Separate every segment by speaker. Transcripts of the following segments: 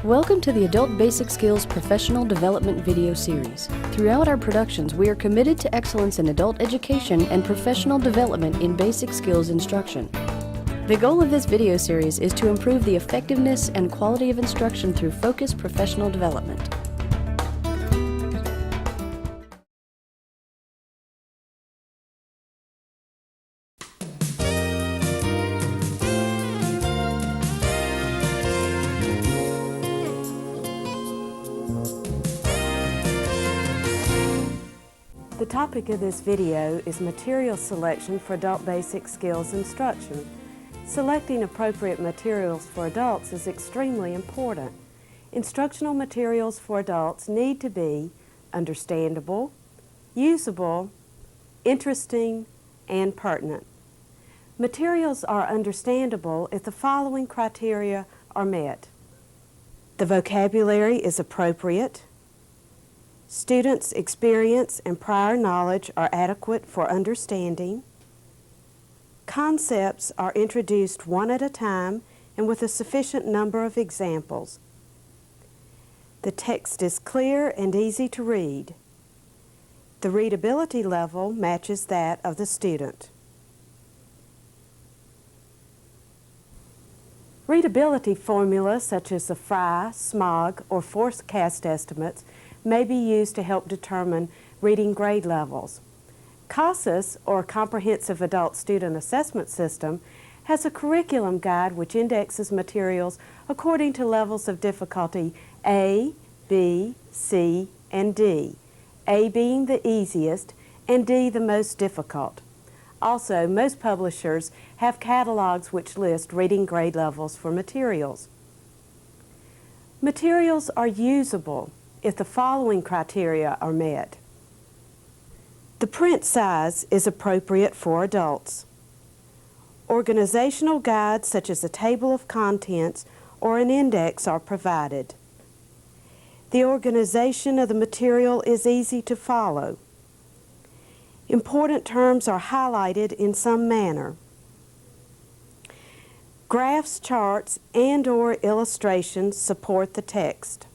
Speaker 1: Welcome to the Adult Basic Skills Professional Development video series. Throughout our productions, we are committed to excellence in adult education and professional development in basic skills instruction. The goal of this video series is to improve the effectiveness and quality of instruction through focused professional development.
Speaker 2: The topic of this video is material selection for adult basic skills instruction. Selecting appropriate materials for adults is extremely important. Instructional materials for adults need to be understandable, usable, interesting, and pertinent. Materials are understandable if the following criteria are met. The vocabulary is appropriate. Students' experience and prior knowledge are adequate for understanding. Concepts are introduced one at a time and with a sufficient number of examples. The text is clear and easy to read. The readability level matches that of the student. Readability formulas such as the Frye, Smog, or forecast estimates may be used to help determine reading grade levels. CASAS, or Comprehensive Adult Student Assessment System, has a curriculum guide which indexes materials according to levels of difficulty A, B, C, and D, A being the easiest and D the most difficult. Also, most publishers have catalogs which list reading grade levels for materials. Materials are usable if the following criteria are met. The print size is appropriate for adults. Organizational guides such as a table of contents or an index are provided. The organization of the material is easy to follow. Important terms are highlighted in some manner. Graphs, charts, and/or illustrations support the text.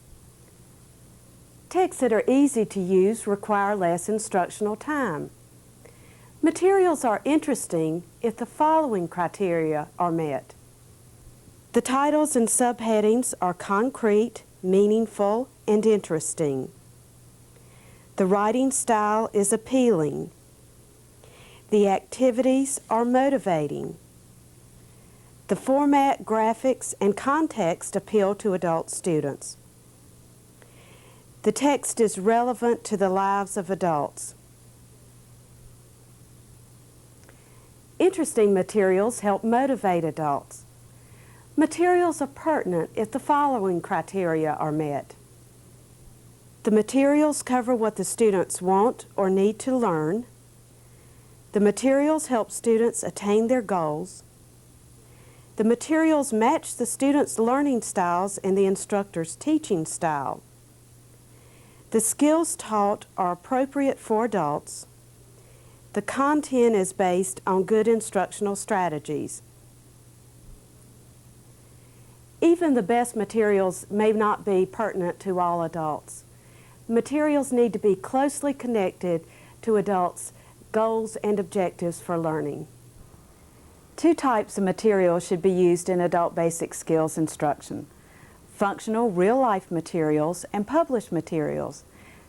Speaker 2: Texts that are easy to use require less instructional time. Materials are interesting if the following criteria are met. The titles and subheadings are concrete, meaningful, and interesting. The writing style is appealing. The activities are motivating. The format, graphics, and context appeal to adult students. The text is relevant to the lives of adults. Interesting materials help motivate adults. Materials are pertinent if the following criteria are met. The materials cover what the students want or need to learn. The materials help students attain their goals. The materials match the students' learning styles and the instructor's teaching style. The skills taught are appropriate for adults. The content is based on good instructional strategies. Even the best materials may not be pertinent to all adults. Materials need to be closely connected to adults' goals and objectives for learning. Two types of materials should be used in adult basic skills instruction: functional real-life materials and published materials.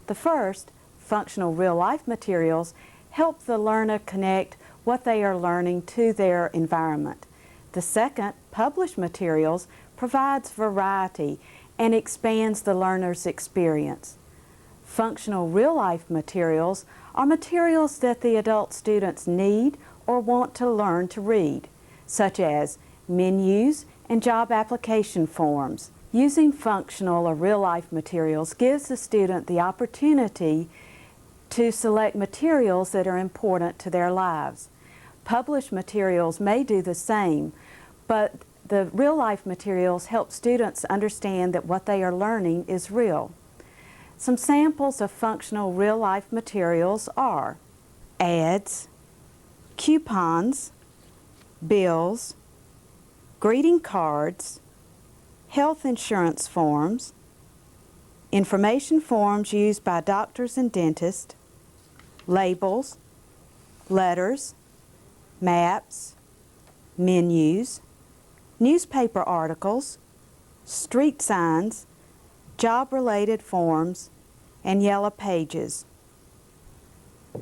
Speaker 2: The first, functional real-life materials, help the learner connect what they are learning to their environment. The second, published materials, provides variety and expands the learner's experience. Functional real-life materials are materials that the adult students need or want to learn to read, such as menus and job application forms. Using functional or real-life materials gives the student the opportunity to select materials that are important to their lives. Published materials may do the same, but the real-life materials help students understand that what they are learning is real. Some samples of functional real-life materials are ads, coupons, bills, greeting cards,
Speaker 3: health insurance forms, information forms used by doctors and dentists, labels, letters, maps, menus, newspaper articles, street signs, job-related forms, and yellow pages.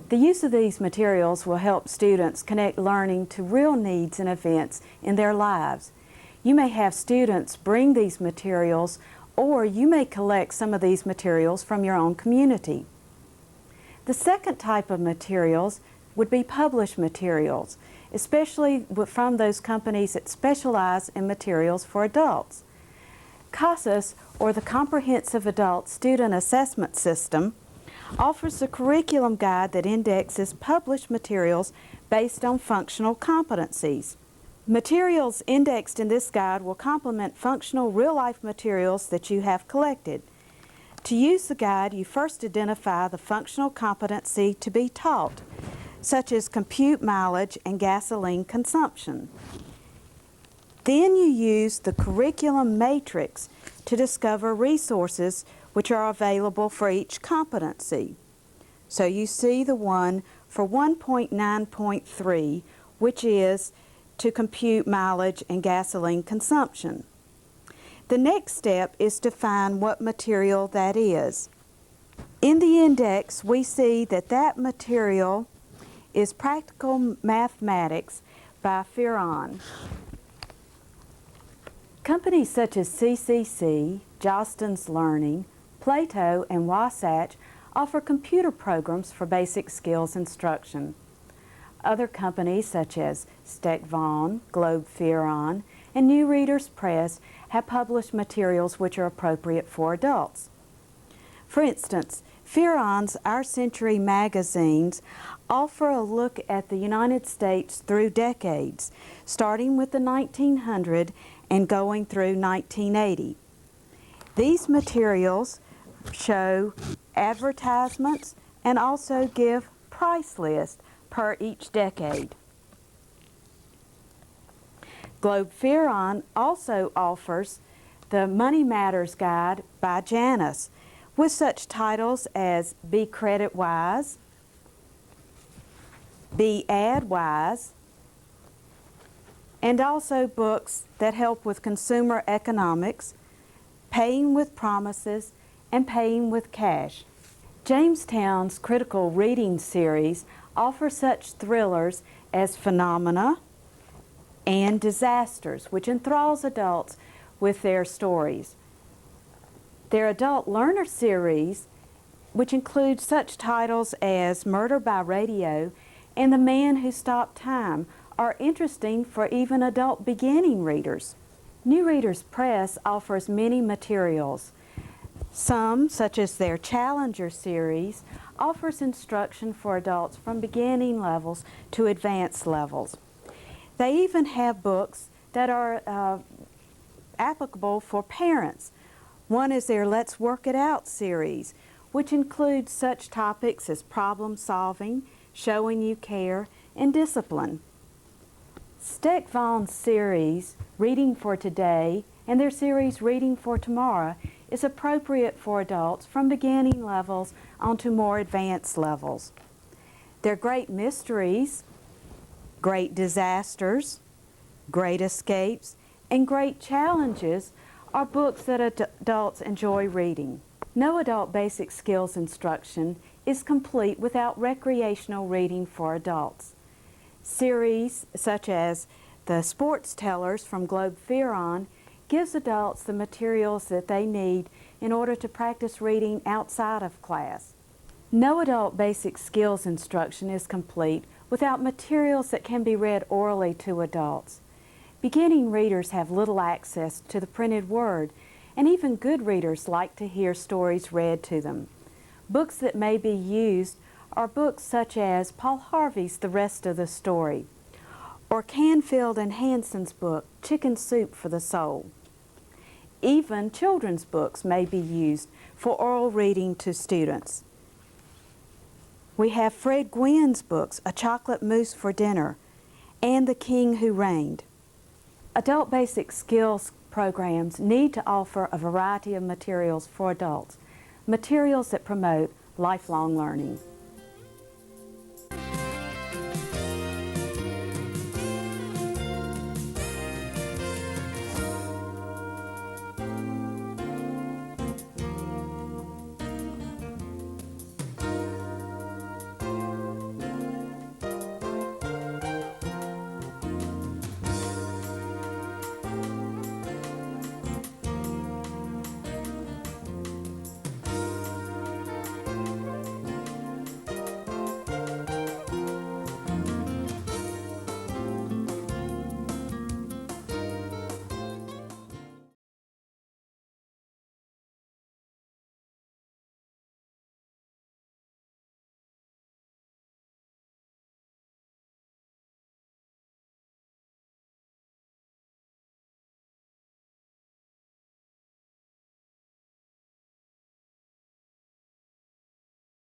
Speaker 2: The use of these materials will help students connect learning to real needs and events in their lives. You may have students bring these materials, or you may collect some of these materials from your own community. The second type of materials would be published materials, especially from those companies that specialize in materials for adults. CASAS, or the Comprehensive Adult Student Assessment System, offers a curriculum guide that indexes published materials based on functional competencies. Materials indexed in this guide will complement functional real-life materials that you have collected. To use the guide, you first identify the functional competency to be taught, such as compute mileage and gasoline consumption. Then you use the curriculum matrix to discover resources which are available for each competency. So you see the one for 1.9.3, which is to compute mileage and gasoline consumption. The next step is to find what material that is. In the index, we see that that material is Practical Mathematics by Fearon. Companies such as CCC, Jostens Learning, Plato, and Wasatch offer computer programs for basic skills instruction. Other companies such as Steck-Vaughan, Globe Fearon, and New Readers Press have published materials which are appropriate for adults. For instance, Fearon's Our Century magazines offer a look at the United States through decades, starting with the 1900s and going through 1980. These materials show advertisements and also give price lists per each decade. Globe Fearon also offers the Money Matters Guide by Janus, with such titles as Be Credit Wise, Be Ad Wise, and also books that help with consumer economics, Paying with Promises, and Paying with Cash. Jamestown's Critical Reading series offers such thrillers as Phenomena and Disasters, which enthralls adults with their stories. Their Adult Learner series, which includes such titles as Murder by Radio and The Man Who Stopped Time, are interesting for even adult beginning readers. New Readers Press offers many materials. Some, such as their Challenger series, offers instruction for adults from beginning levels to advanced levels. They even have books that are applicable for parents. One is their Let's Work It Out series, which includes such topics as problem solving, showing you care, and discipline. Steck-Vaughan's series, Reading for Today, and their series, Reading for Tomorrow, is appropriate for adults from beginning levels onto more advanced levels. Their Great Mysteries, Great Disasters, Great Escapes, and Great Challenges are books that adults enjoy reading. No adult basic skills instruction is complete without recreational reading for adults. Series such as the Sports Tellers from Globe Fearon gives adults the materials that they need in order to practice reading outside of class. No adult basic skills instruction is complete without materials that can be read orally to adults. Beginning readers have little access to the printed word, and even good readers like to hear stories read to them. Books that may be used are books such as Paul Harvey's The Rest of the Story, or Canfield and Hanson's book, Chicken Soup for the Soul. Even children's books may be used for oral reading to students. We have Fred Gwynn's books, A Chocolate Mousse for Dinner, and The King Who Reigned. Adult basic skills programs need to offer a variety of materials for adults, materials that promote lifelong learning.